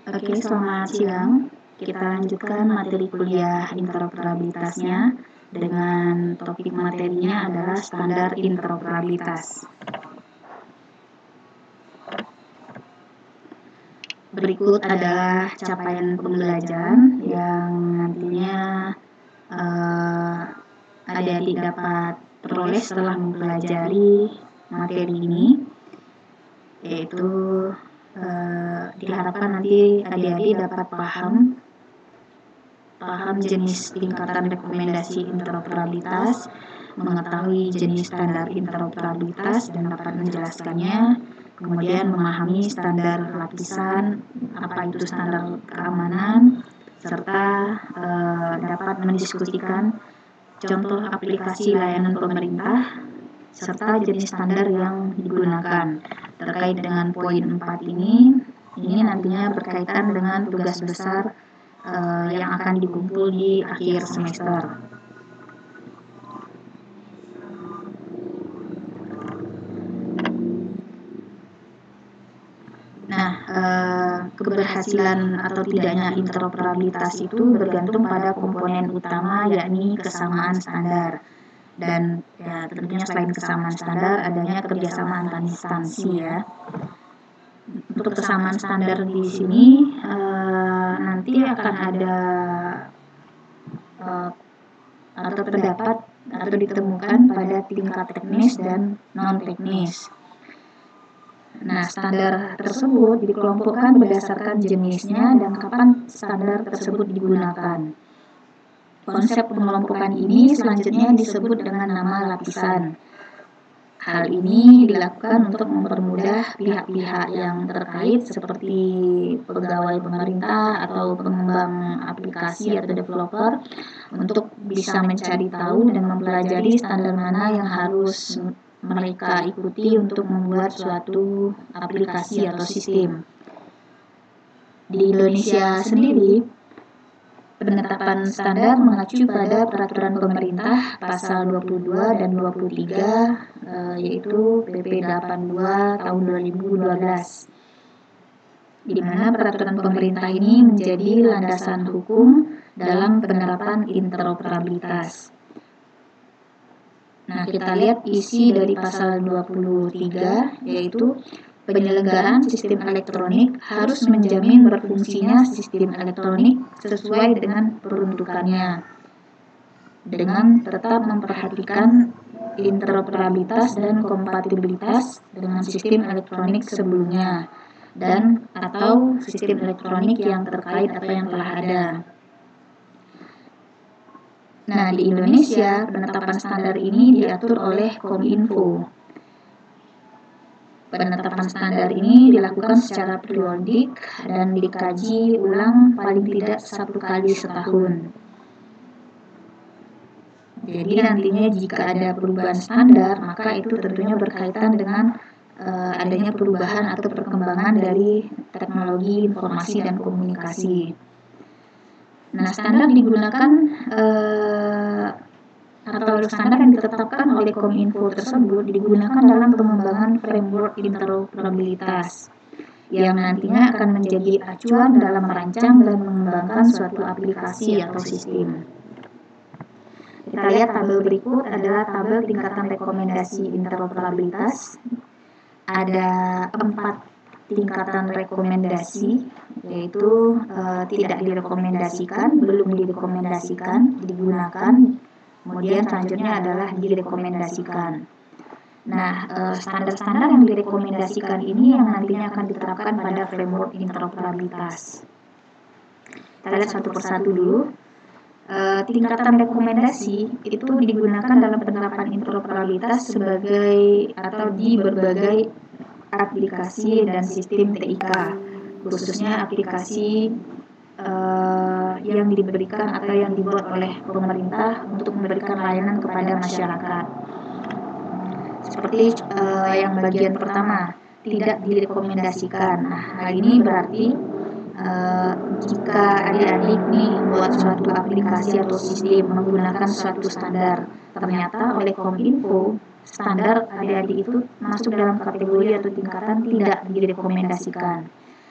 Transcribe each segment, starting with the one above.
Oke, selamat siang. Kita lanjutkan materi kuliah interoperabilitasnya dengan topik materinya adalah standar interoperabilitas. Berikut adalah capaian pembelajaran yang nantinya adik-adik dapat peroleh setelah mempelajari materi ini, yaitu diharapkan nanti adik-adik dapat paham jenis tingkatan rekomendasi interoperabilitas, mengetahui jenis standar interoperabilitas dan dapat menjelaskannya, kemudian memahami standar lapisan, apa itu standar keamanan, serta dapat mendiskusikan contoh aplikasi layanan pemerintah serta jenis standar yang digunakan. Terkait dengan poin 4 ini nantinya berkaitan dengan tugas besar yang akan dikumpul di akhir semester. Nah, keberhasilan atau tidaknya interoperabilitas itu bergantung pada komponen utama, yakni kesamaan standar. Dan ya, tentunya selain kesamaan standar, adanya kerjasama antar instansi ya. Untuk kesamaan standar di sini nanti akan ada atau terdapat atau ditemukan pada tingkat teknis dan non-teknis. Nah, standar tersebut dikelompokkan berdasarkan jenisnya dan kapan standar tersebut digunakan. Konsep pengelompokan ini selanjutnya disebut dengan nama lapisan. Hal ini dilakukan untuk mempermudah pihak-pihak yang terkait seperti pegawai pemerintah atau pengembang aplikasi atau developer untuk bisa mencari tahu dan mempelajari standar mana yang harus mereka ikuti untuk membuat suatu aplikasi atau sistem. Di Indonesia sendiri, penetapan standar mengacu pada peraturan pemerintah pasal 22 dan 23 yaitu PP 82 tahun 2012, di mana peraturan pemerintah ini menjadi landasan hukum dalam penerapan interoperabilitas. Nah, kita lihat isi dari pasal 23, yaitu penyelenggaraan sistem elektronik harus menjamin berfungsinya sistem elektronik sesuai dengan peruntukannya, dengan tetap memperhatikan interoperabilitas dan kompatibilitas dengan sistem elektronik sebelumnya dan atau sistem elektronik yang terkait atau yang telah ada. Nah, di Indonesia, penetapan standar ini diatur oleh Kominfo. Penetapan standar ini dilakukan secara periodik dan dikaji ulang paling tidak 1 kali setahun. Jadi nantinya jika ada perubahan standar, maka itu tentunya berkaitan dengan adanya perubahan atau perkembangan dari teknologi informasi dan komunikasi. Nah, standar digunakan atau standar yang ditetapkan oleh Kominfo tersebut digunakan dalam pengembangan framework interoperabilitas yang nantinya akan menjadi acuan dalam merancang dan mengembangkan suatu aplikasi atau sistem. Kita lihat tabel berikut adalah tabel tingkatan rekomendasi interoperabilitas. Ada 4 tingkatan rekomendasi, yaitu tidak direkomendasikan, belum direkomendasikan, digunakan, kemudian selanjutnya adalah direkomendasikan. Nah, standar-standar yang direkomendasikan ini yang nantinya akan diterapkan pada framework interoperabilitas. Kita lihat satu persatu dulu. Tingkatan rekomendasi itu digunakan dalam penerapan interoperabilitas sebagai atau di berbagai aplikasi dan sistem TIK, khususnya aplikasi yang diberikan atau yang dibuat oleh pemerintah untuk memberikan layanan kepada masyarakat. Seperti yang bagian pertama, tidak direkomendasikan. Nah, hal ini berarti jika adik-adik nih buat suatu aplikasi atau sistem menggunakan suatu standar, ternyata oleh Kominfo standar adik-adik itu masuk dalam kategori atau tingkatan tidak direkomendasikan.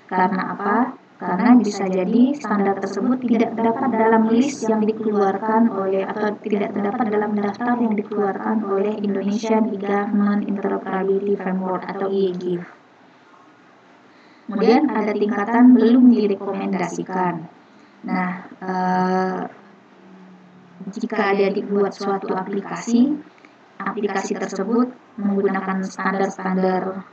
Karena apa? karena bisa jadi standar tersebut tidak terdapat dalam list yang dikeluarkan oleh atau tidak terdapat dalam daftar yang dikeluarkan oleh Indonesian E-Government Interoperability Framework atau IEGF. Kemudian ada tingkatan belum direkomendasikan. Nah, jika ada dibuat suatu aplikasi tersebut menggunakan standar-standar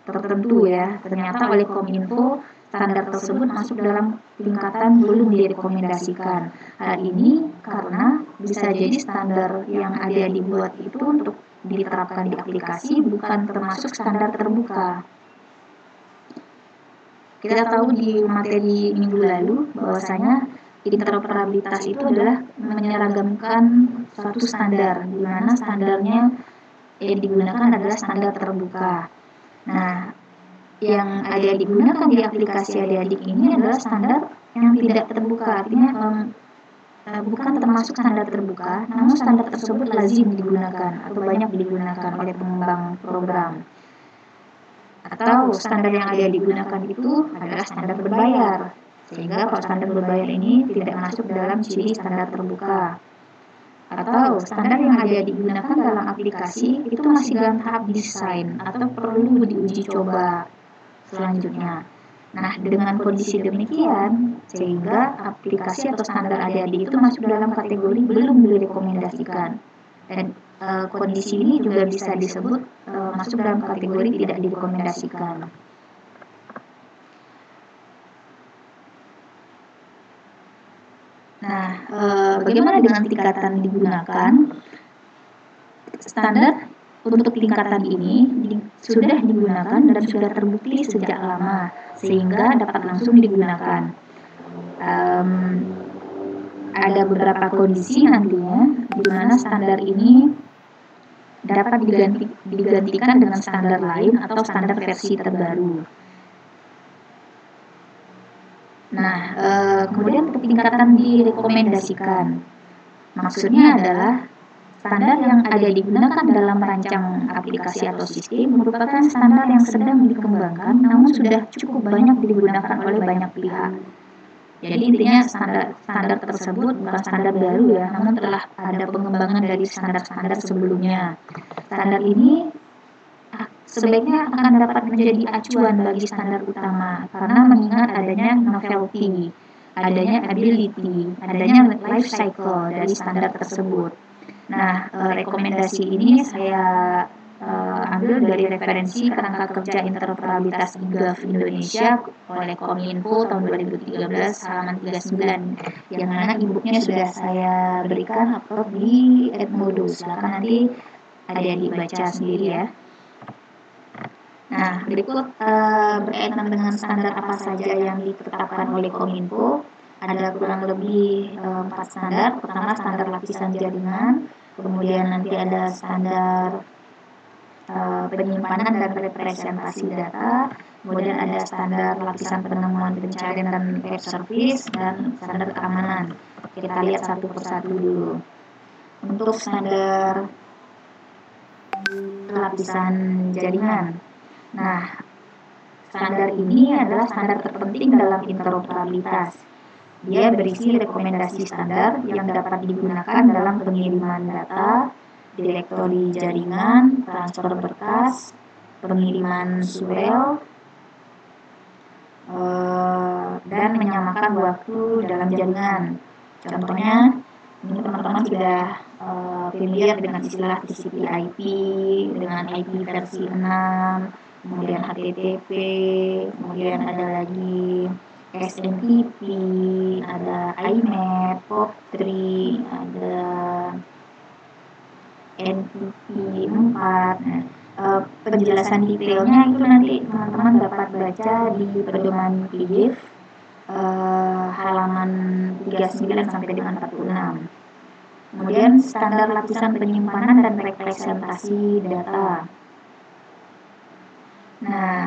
tertentu ya, ternyata oleh Kominfo standar tersebut masuk dalam tingkatan belum direkomendasikan. Hal ini karena bisa jadi standar yang ada dibuat itu untuk diterapkan di aplikasi bukan termasuk standar terbuka. Kita tahu di materi minggu lalu bahwasanya interoperabilitas itu adalah menyeragamkan suatu standar, di mana standarnya yang digunakan adalah standar terbuka. Nah, yang ada digunakan di aplikasi adik-adik ini adalah standar yang tidak terbuka, artinya bukan termasuk standar terbuka, namun standar tersebut lazim digunakan atau banyak digunakan oleh pengembang program. Atau standar yang ada digunakan itu adalah standar berbayar, sehingga kalau standar berbayar ini tidak masuk dalam ciri standar terbuka. Atau standar yang ada digunakan dalam aplikasi itu masih dalam tahap desain atau perlu diuji coba selanjutnya. Nah, dengan kondisi demikian, sehingga aplikasi atau standar adik-adik itu masuk dalam kategori belum direkomendasikan. Dan kondisi ini juga bisa disebut masuk dalam kategori tidak direkomendasikan. Nah, bagaimana dengan tingkatan digunakan? Standar untuk tingkatan ini sudah digunakan dan sudah terbukti sejak lama, sehingga dapat langsung digunakan. Ada beberapa kondisi nantinya di mana standar ini dapat digantikan dengan standar lain atau standar versi terbaru. Nah, kemudian untuk tingkatan direkomendasikan, maksudnya adalah standar yang ada digunakan dalam merancang aplikasi atau sistem merupakan standar yang sedang dikembangkan namun sudah cukup banyak digunakan oleh banyak pihak. Jadi intinya standar tersebut bukan standar baru ya, namun telah ada pengembangan dari standar-standar sebelumnya. Standar ini sebaiknya akan dapat menjadi acuan bagi standar utama karena mengingat adanya novelty, adanya ability, adanya life cycle dari standar tersebut. Nah, rekomendasi ini saya ambil dari referensi kerangka kerja interoperabilitas E-Gov Indonesia oleh Kominfo tahun 2013 halaman 39, yang mana e-booknya sudah saya berikan upload di Edmodo. Silakan nanti adik-adik baca sendiri ya. Nah, berikut berkaitan dengan standar apa saja yang ditetapkan oleh Kominfo. Ada kurang lebih 4 standar. Pertama, standar lapisan jaringan. Kemudian nanti ada standar penyimpanan dan representasi data. Kemudian ada standar lapisan penemuan, pencarian dan web service, dan standar keamanan. Kita lihat satu persatu dulu. Untuk standar lapisan jaringan. Nah, standar ini adalah standar terpenting dalam interoperabilitas. Dia berisi rekomendasi standar yang dapat digunakan dalam pengiriman data, direktori jaringan, transfer berkas, pengiriman surel, dan menyamakan waktu dalam jaringan. Contohnya, ini teman-teman sudah familiar dengan istilah TCP/IP, dengan IP versi 6, kemudian HTTP, kemudian ada lagi SMTP, ada IMAP, POP3, ada NTP4. Nah, penjelasan detailnya itu nanti teman-teman dapat baca di pedoman PDF halaman 39 sampai dengan 46. Kemudian standar lapisan penyimpanan dan representasi data. Nah,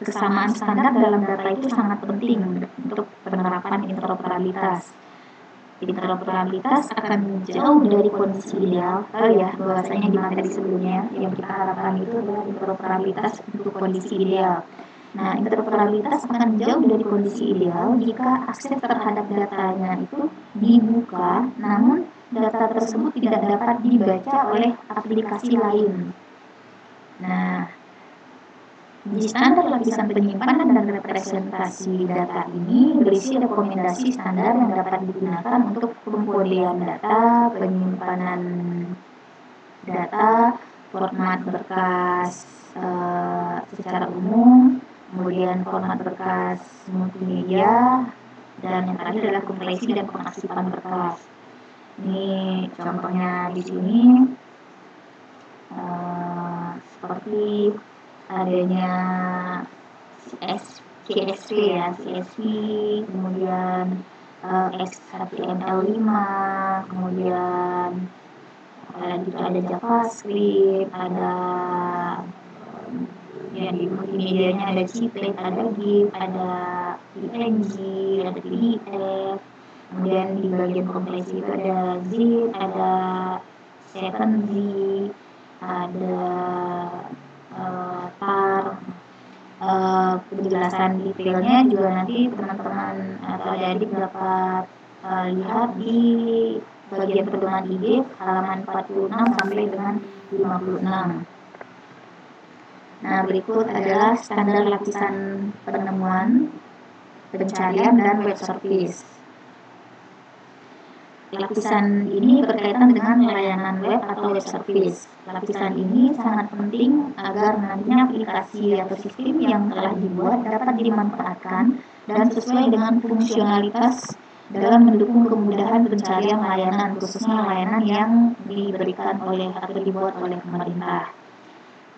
kesamaan standar dalam data itu sangat penting untuk penerapan interoperabilitas. Interoperabilitas akan jauh dari kondisi ideal. Ya, bahwasanya di materi sebelumnya yang kita harapkan itu adalah interoperabilitas untuk kondisi ideal. Nah, interoperabilitas akan jauh dari kondisi ideal jika akses terhadap datanya itu dibuka, namun data tersebut tidak dapat dibaca oleh aplikasi lain. Nah, di standar lapisan penyimpanan dan representasi data ini berisi rekomendasi standar yang dapat digunakan untuk pengkodean data, penyimpanan data, format berkas secara umum, kemudian format berkas multimedia, dan yang terakhir adalah kompresi dan pengarsipan berkas. Ini contohnya di sini seperti adanya CSV ya, CSV, kemudian HTML5, kemudian ada JavaScript, ada ya di multimedianya ada JPEG, ada GIF, ada PNG, ada PDF, kemudian di bagian kompresi itu ada zip, ada 7Z, ada tar. Penjelasan detailnya juga nanti teman-teman atau adik-adik dapat lihat di bagian pedoman ide halaman 46 sampai dengan 56. Nah, berikut adalah standar lapisan penemuan, pencarian, dan web service. Lapisan ini berkaitan dengan layanan web atau web service. Lapisan ini sangat penting agar nantinya aplikasi atau sistem yang telah dibuat dapat dimanfaatkan dan sesuai dengan fungsionalitas dalam mendukung kemudahan pencarian layanan, khususnya layanan yang diberikan oleh atau dibuat oleh pemerintah.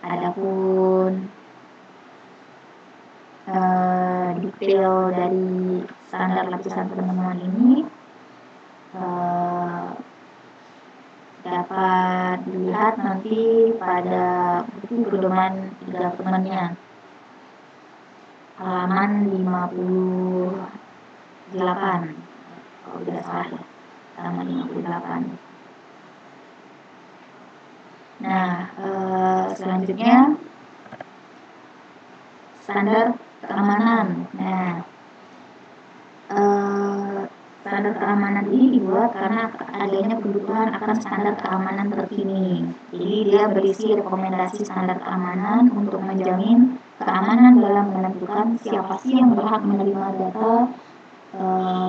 Adapun detail dari standar lapisan penemuan ini dapat dilihat nanti pada buku pedoman e-government-nya halaman 58 kalau tidak salah ya, halaman 58. Nah, selanjutnya standar keamanan. Nah, standar keamanan ini dibuat karena adanya kebutuhan akan standar keamanan terkini. Jadi dia berisi rekomendasi standar keamanan untuk menjamin keamanan dalam menentukan siapa sih yang berhak menerima data,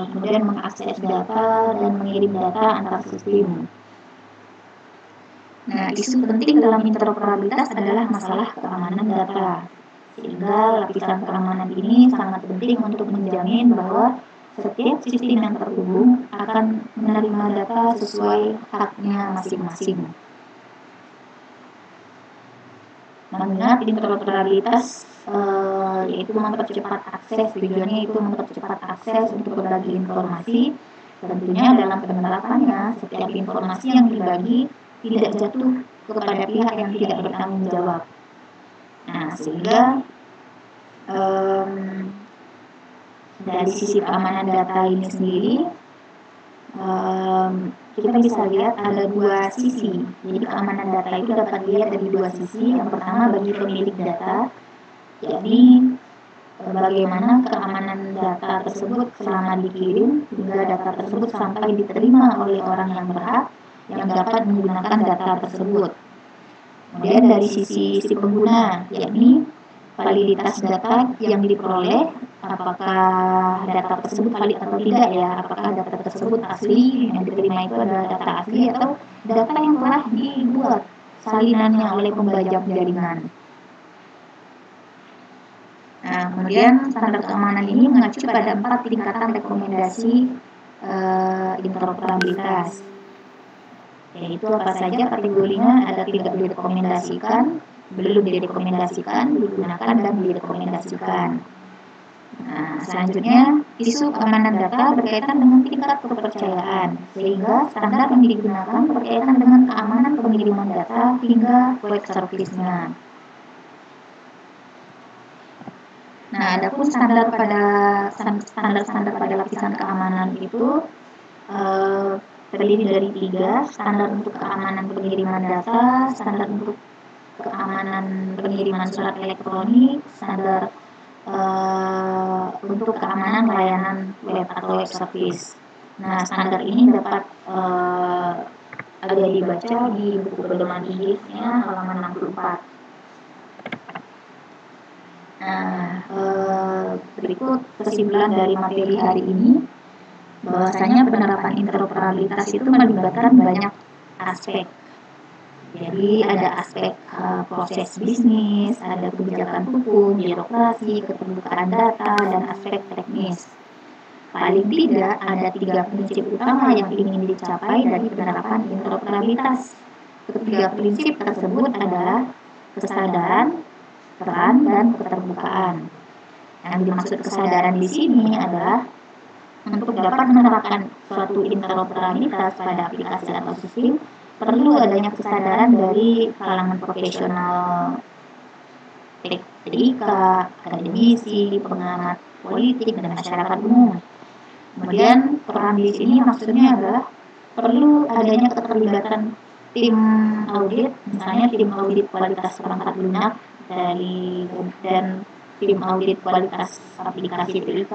kemudian mengakses data dan mengirim data antar sistem. Nah, isu penting dalam interoperabilitas adalah masalah keamanan data. Sehingga lapisan keamanan ini sangat penting untuk menjamin bahwa setiap sistem yang terhubung akan menerima data sesuai haknya masing-masing. Mengingat interoperabilitas yaitu mempercepat akses, tujuannya itu mempercepat akses untuk berbagi informasi. Tentunya dalam penerapannya setiap informasi yang dibagi tidak jatuh kepada pihak yang tidak bertanggung jawab. Nah, sehingga dari sisi keamanan data ini sendiri kita bisa lihat ada dua sisi. Jadi keamanan data itu dapat dilihat dari dua sisi. Yang pertama bagi pemilik data, yakni bagaimana keamanan data tersebut selama dikirim hingga data tersebut sampai diterima oleh orang yang berhak yang dapat menggunakan data tersebut. Kemudian dari sisi pengguna, yakni validitas data yang diperoleh, apakah data tersebut valid atau tidak ya, apakah data tersebut asli, yang diterima itu adalah data asli atau data yang telah dibuat salinannya oleh pembajak jaringan. Nah, kemudian standar keamanan ini mengacu pada 4 tingkatan rekomendasi interoperabilitas, yaitu apa saja kategorinya, ada tidak direkomendasikan, belum direkomendasikan, digunakan, dan direkomendasikan. Nah, selanjutnya, isu keamanan data berkaitan dengan tingkat kepercayaan, sehingga standar yang digunakan berkaitan dengan keamanan pengiriman data hingga web service-nya. Nah, adapun standar pada lapisan keamanan itu terdiri dari 3, standar untuk keamanan pengiriman data, standar untuk keamanan pengiriman surat elektronik, standar untuk keamanan layanan web atau web service. Nah, standar ini dapat ada dibaca di buku pedoman Inggrisnya halaman 64. Nah, berikut kesimpulan dari materi hari ini, bahwasanya penerapan interoperabilitas itu melibatkan banyak aspek. Jadi ada aspek proses bisnis, ada kebijakan hukum, birokrasi, keterbukaan data, dan aspek teknis. Paling tidak ada 3 prinsip utama yang ingin dicapai dari penerapan interoperabilitas. Ketiga prinsip tersebut adalah kesadaran, peran, dan keterbukaan. Yang dimaksud kesadaran di sini adalah untuk dapat menerapkan suatu interoperabilitas pada aplikasi atau sistem, perlu adanya kesadaran dari kalangan profesional TIK, akademisi, pengamat politik, dan masyarakat umum. Kemudian peran di sini maksudnya adalah perlu adanya keterlibatan tim audit, misalnya tim audit kualitas perangkat lunak dan tim audit kualitas aplikasi TIK.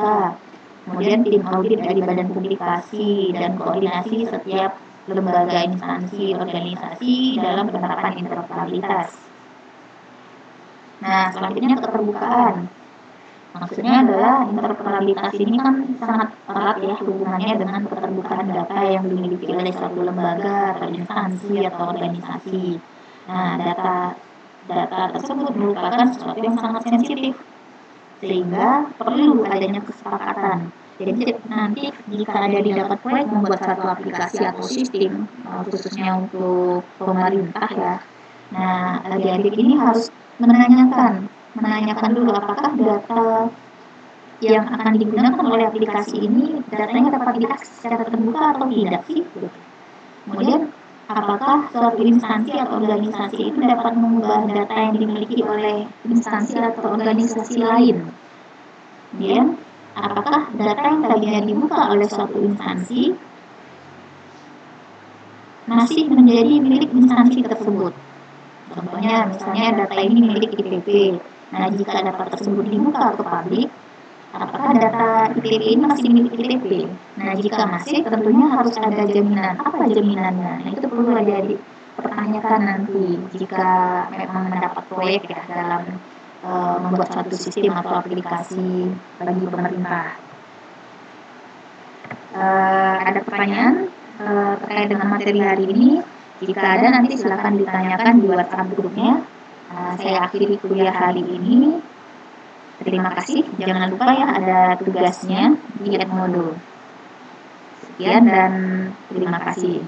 Kemudian tim audit dari badan publikasi dan koordinasi setiap lembaga, instansi, organisasi dalam penerapan interoperabilitas. Nah, selanjutnya keterbukaan. Maksudnya adalah interoperabilitas ini kan sangat erat ya hubungannya dengan keterbukaan data yang dimiliki oleh suatu lembaga atau instansi atau organisasi. Nah, data tersebut merupakan sesuatu yang sangat sensitif, sehingga perlu adanya kesepakatan. Jadi nanti jika ada didapat proyek membuat satu aplikasi atau sistem, khususnya untuk pemerintah ya, nah adik-adik ini harus menanyakan dulu apakah data yang akan digunakan oleh aplikasi ini datanya dapat diakses secara terbuka atau tidak sih? Kemudian apakah suatu instansi atau organisasi itu dapat mengubah data yang dimiliki oleh instansi atau organisasi lain? Kemudian apakah data yang tadinya dibuka oleh suatu instansi masih menjadi milik instansi tersebut? Contohnya, misalnya data ini milik IPB. Nah, jika data tersebut dibuka ke publik, apakah data IPB ini masih milik IPB? Nah, jika masih, tentunya harus ada jaminan. Apa jaminannya? Nah, itu perlu dipertanyakan nanti jika memang mendapat proyek ya dalam membuat suatu sistem atau aplikasi bagi pemerintah. Ada pertanyaan terkait dengan materi hari ini? Jika ada nanti silakan ditanyakan di WhatsApp grupnya. Saya akhiri kuliah hari ini. Terima kasih. Jangan lupa ya ada tugasnya di Edmodo. Sekian dan terima kasih.